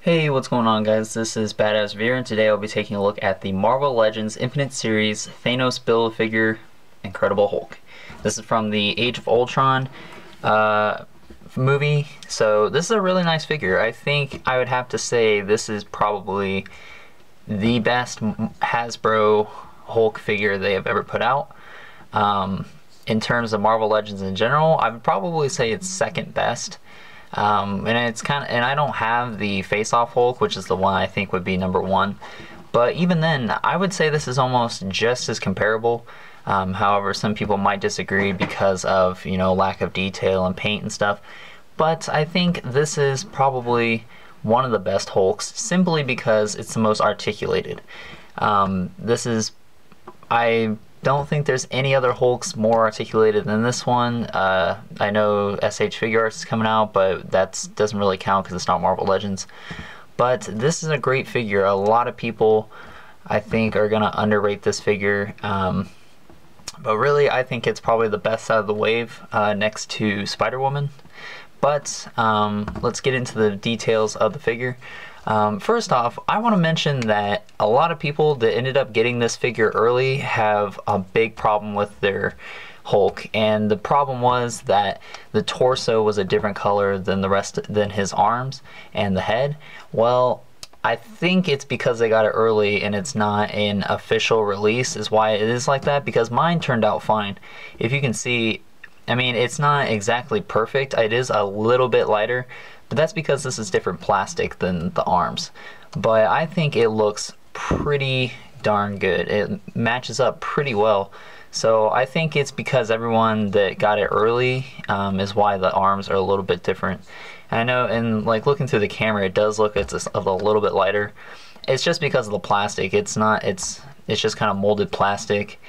Hey, what's going on, guys? This is Badass Veer, and today I'll be taking a look at the Marvel Legends Infinite Series Thanos Build-A-Figure Incredible Hulk. This is from the Age of Ultron movie, so this is a really nice figure. I think I would have to say this is probably the best Hasbro Hulk figure they have ever put out. In terms of Marvel Legends in general, I would probably say it's second best. And I don't have the face-off Hulk, which is the one I think would be number one. But even then, I would say this is almost just as comparable. However, some people might disagree because of, lack of detail and paint and stuff. But I think this is probably one of the best Hulks, simply because it's the most articulated. I don't think there's any other Hulks more articulated than this one. I know SH Figure Arts is coming out, but that doesn't really count because it's not Marvel Legends. But this is a great figure. A lot of people, I think, are going to underrate this figure. But really, I think it's probably the best out of the wave, next to Spider-Woman. But let's get into the details of the figure. First off, I want to mention that a lot of people that ended up getting this figure early have a big problem with their Hulk, and the problem was that the torso was a different color than than his arms and the head. Well, I think it's because they got it early and it's not an official release is why it is like that, because mine turned out fine. If you can see, I mean, it's not exactly perfect. It is a little bit lighter, but that's because this is different plastic than the arms. But I think it looks pretty darn good. It matches up pretty well. So I think it's because everyone that got it early is why the arms are a little bit different. And I know, and like looking through the camera, it does look it's a little bit lighter. It's just because of the plastic. It's not. It's just kind of molded plastic.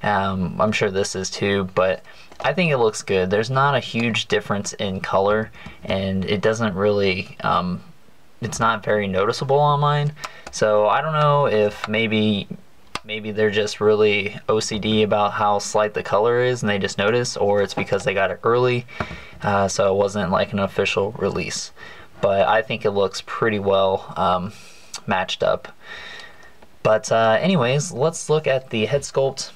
I'm sure this is too, but I think it looks good. There's not a huge difference in color, and it doesn't really, it's not very noticeable on mine. So I don't know if maybe they're just really OCD about how slight the color is and they just notice, or it's because they got it early, so it wasn't like an official release. But I think it looks pretty well matched up. But anyways, let's look at the head sculpt.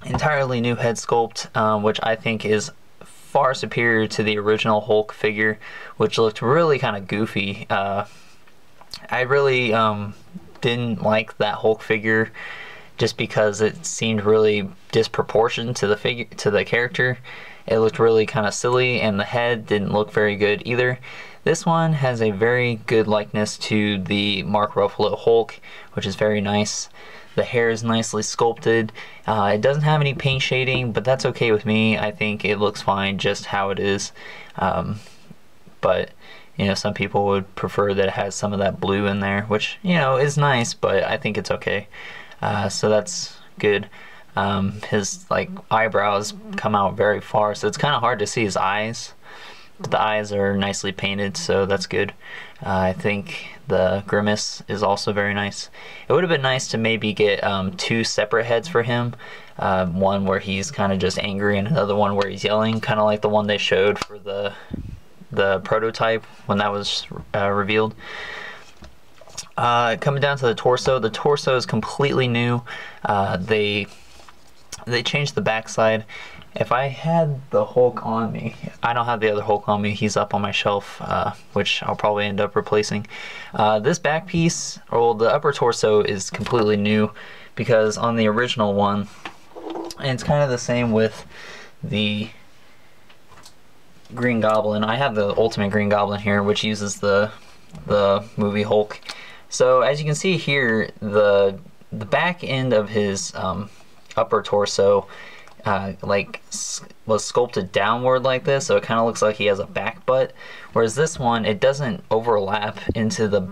Entirely new head sculpt, which I think is far superior to the original Hulk figure, which looked really kind of goofy. I really didn't like that Hulk figure just because it seemed really disproportionate to the character. It looked really kind of silly, and the head didn't look very good either. This one has a very good likeness to the Mark Ruffalo Hulk, which is very nice. The hair is nicely sculpted. It doesn't have any paint shading, but that's okay with me. I think it looks fine just how it is. But some people would prefer that it has some of that blue in there, which is nice, but I think it's okay. So that's good. His eyebrows come out very far, so it's kind of hard to see his eyes. But the eyes are nicely painted, so that's good. I think the grimace is also very nice. It would have been nice to maybe get two separate heads for him. One where he's kind of just angry and another one where he's yelling, kind of like the one they showed for the prototype when that was revealed. Coming down to the torso is completely new. They changed the backside. If I had the Hulk on me, I don't have the other Hulk on me, he's up on my shelf, which I'll probably end up replacing. This back piece, or the upper torso, is completely new, because on the original one, and it's kind of the same with the Green Goblin. I have the Ultimate Green Goblin here, which uses the movie Hulk. So as you can see here, the back end of his upper torso was sculpted downward like this, so it kind of looks like he has a back butt, whereas this one, it doesn't overlap into the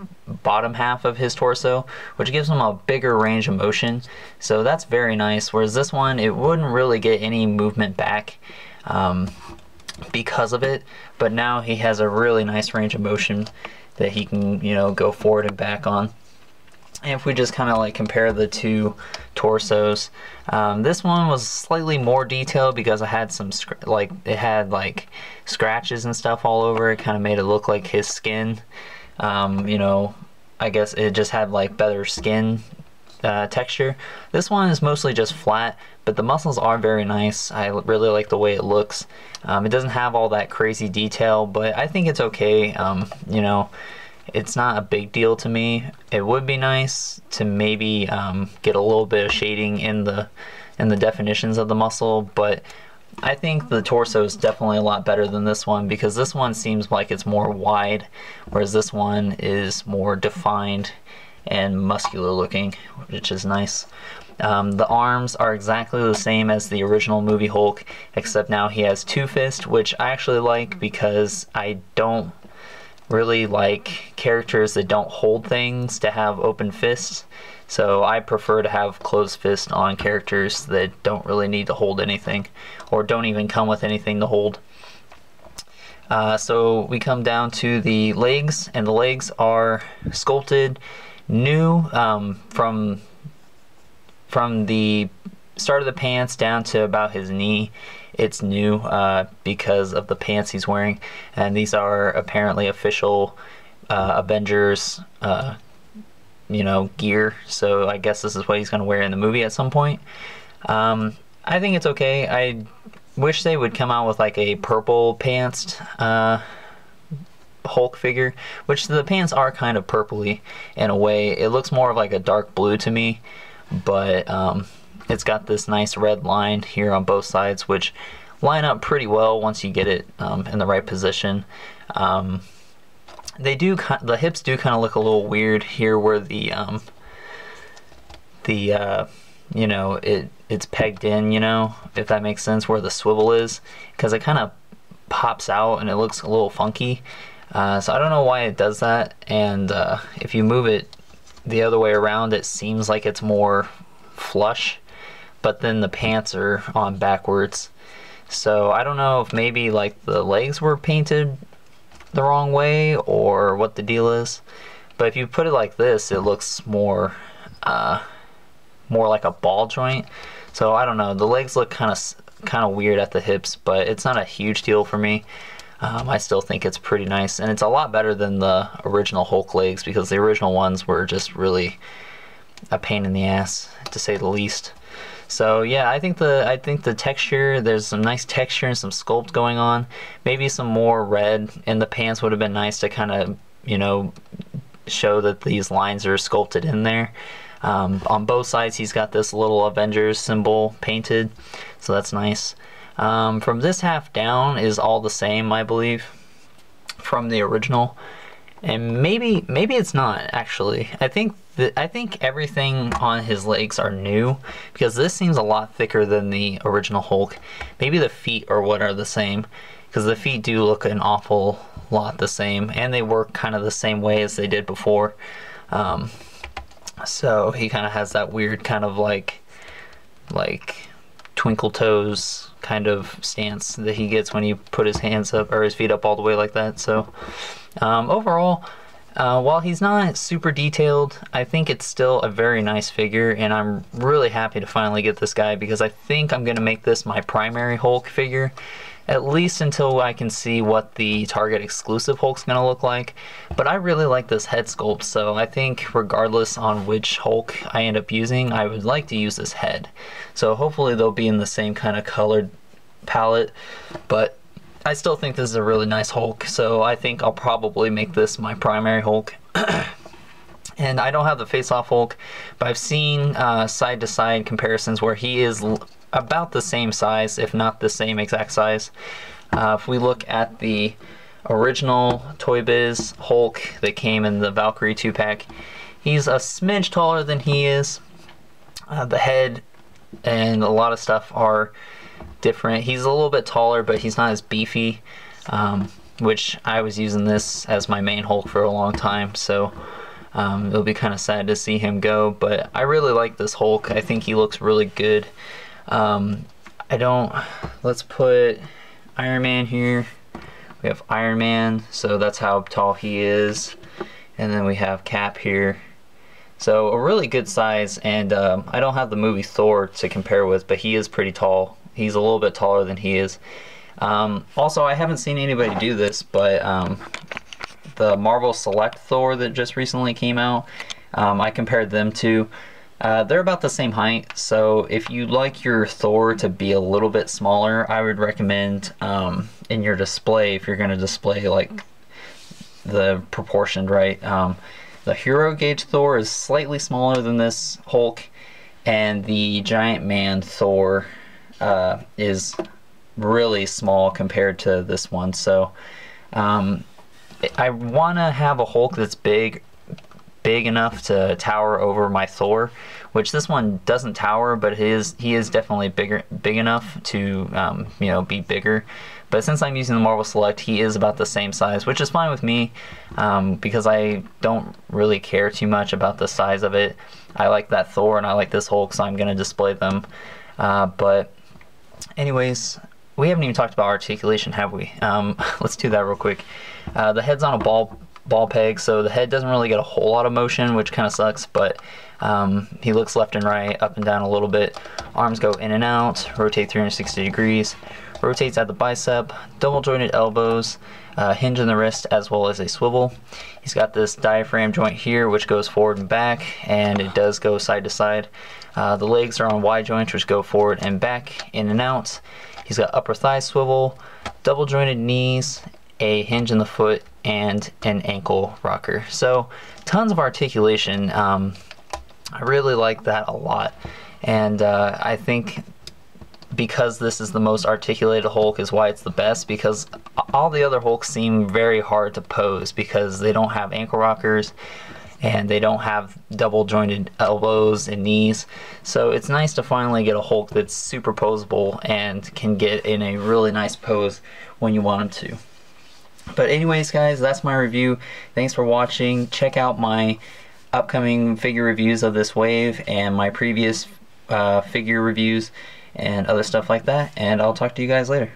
bottom half of his torso, which gives him a bigger range of motion, so that's very nice. Whereas this one, it wouldn't really get any movement back because of it, but now he has a really nice range of motion that he can go forward and back on. And if we just kind of compare the two torsos, this one was slightly more detailed because it had some scratches and stuff all over it. Kind of made it look like his skin You know, I guess it just had like better skin texture. This one is mostly just flat, but the muscles are very nice. I really like the way it looks. It doesn't have all that crazy detail, but I think it's okay. You know, it's not a big deal to me. It would be nice to maybe get a little bit of shading in the definitions of the muscle, but I think the torso is definitely a lot better than this one, because this one seems like it's more wide, whereas this one is more defined and muscular looking, which is nice. The arms are exactly the same as the original movie Hulk, except now he has two fists, which I actually like because I don't really like characters that don't hold things to have open fists. So I prefer to have closed fists on characters that don't really need to hold anything, or don't even come with anything to hold. So we come down to the legs, and the legs are sculpted new from the start of the pants down to about his knee. It's new because of the pants he's wearing, and these are apparently official Avengers you know, gear, so I guess this is what he's going to wear in the movie at some point. I think it's okay. I wish they would come out with like a purple pantsed Hulk figure, which the pants are kind of purpley in a way. It looks more of like a dark blue to me, but it's got this nice red line here on both sides, which line up pretty well once you get it in the right position. The hips do kind of look a little weird here, where the you know, it's pegged in, you know, if that makes sense, where the swivel is, because it kind of pops out and it looks a little funky. So I don't know why it does that, and if you move it the other way around, it seems like it's more flush, but then the pants are on backwards. So I don't know if maybe like the legs were painted the wrong way or what the deal is, but if you put it like this, it looks more like a ball joint. So I don't know, the legs look kind of weird at the hips, but it's not a huge deal for me. I still think it's pretty nice, and it's a lot better than the original Hulk legs, because the original ones were just really a pain in the ass, to say the least. So yeah, I think the texture, there's some nice texture and some sculpt going on. Maybe some more red in the pants would have been nice to kind of, you know, show that these lines are sculpted in there. On both sides he's got this little Avengers symbol painted, so that's nice. From this half down is all the same, I believe, from the original. And maybe it's not, actually. I think everything on his legs are new, because this seems a lot thicker than the original Hulk. Maybe the feet or what are the same, because the feet do look an awful lot the same, and they work kind of the same way as they did before. So he kind of has that weird kind of like twinkle toes kind of stance that he gets when you put his hands up, or his feet up all the way like that. So overall, while he's not super detailed, I think it's still a very nice figure, and I'm really happy to finally get this guy, because I think I'm going to make this my primary Hulk figure, at least until I can see what the Target exclusive Hulk's going to look like. But I really like this head sculpt, so I think regardless on which Hulk I end up using, I would like to use this head. So hopefully they'll be in the same kind of colored palette, but I still think this is a really nice Hulk, so I think I'll probably make this my primary Hulk. And I don't have the face-off Hulk, but I've seen side-to-side comparisons where he is about the same size, if not the same exact size. If we look at the original Toy Biz Hulk that came in the Valkyrie 2-pack, he's a smidge taller than he is. The head and a lot of stuff are different. He's a little bit taller, but he's not as beefy, which I was using this as my main Hulk for a long time, so it'll be kind of sad to see him go. But I really like this Hulk. I think he looks really good. Let's put Iron Man here. We have Iron Man, so that's how tall he is, and then we have Cap here. So a really good size, and I don't have the movie Thor to compare with, but he is pretty tall. He's a little bit taller than he is. Also, I haven't seen anybody do this, but the Marvel Select Thor that just recently came out. I compared them to. They're about the same height, so if you like your Thor to be a little bit smaller, I would recommend in your display, if you're going to display like the proportioned right, the Hero Gauge Thor is slightly smaller than this Hulk, and the Giant Man Thor is really small compared to this one. So I want to have a Hulk that's big enough to tower over my Thor, which this one doesn't tower, but he is definitely big enough to you know, be bigger. But since I'm using the Marvel Select, he is about the same size, which is fine with me, because I don't really care too much about the size of it. I like that Thor and I like this Hulk, so I'm going to display them. But anyways, we haven't even talked about articulation, have we? Let's do that real quick. The head's on a ball peg, so the head doesn't really get a whole lot of motion, which kind of sucks, but he looks left and right, up and down a little bit. Arms go in and out, rotate 360 degrees, rotates at the bicep, double jointed elbows, hinge in the wrist, as well as a swivel. He's got this diaphragm joint here, which goes forward and back, and it does go side to side. The legs are on wide joints, which go forward and back, in and out. He's got upper thigh swivel, double jointed knees, a hinge in the foot, and an ankle rocker. So tons of articulation. I really like that a lot, and I think because this is the most articulated Hulk is why it's the best, because all the other Hulks seem very hard to pose because they don't have ankle rockers and they don't have double jointed elbows and knees. So it's nice to finally get a Hulk that's super posable and can get in a really nice pose when you want him to. But anyways, guys, that's my review. Thanks for watching. Check out my upcoming figure reviews of this wave and my previous figure reviews and other stuff like that, and I'll talk to you guys later.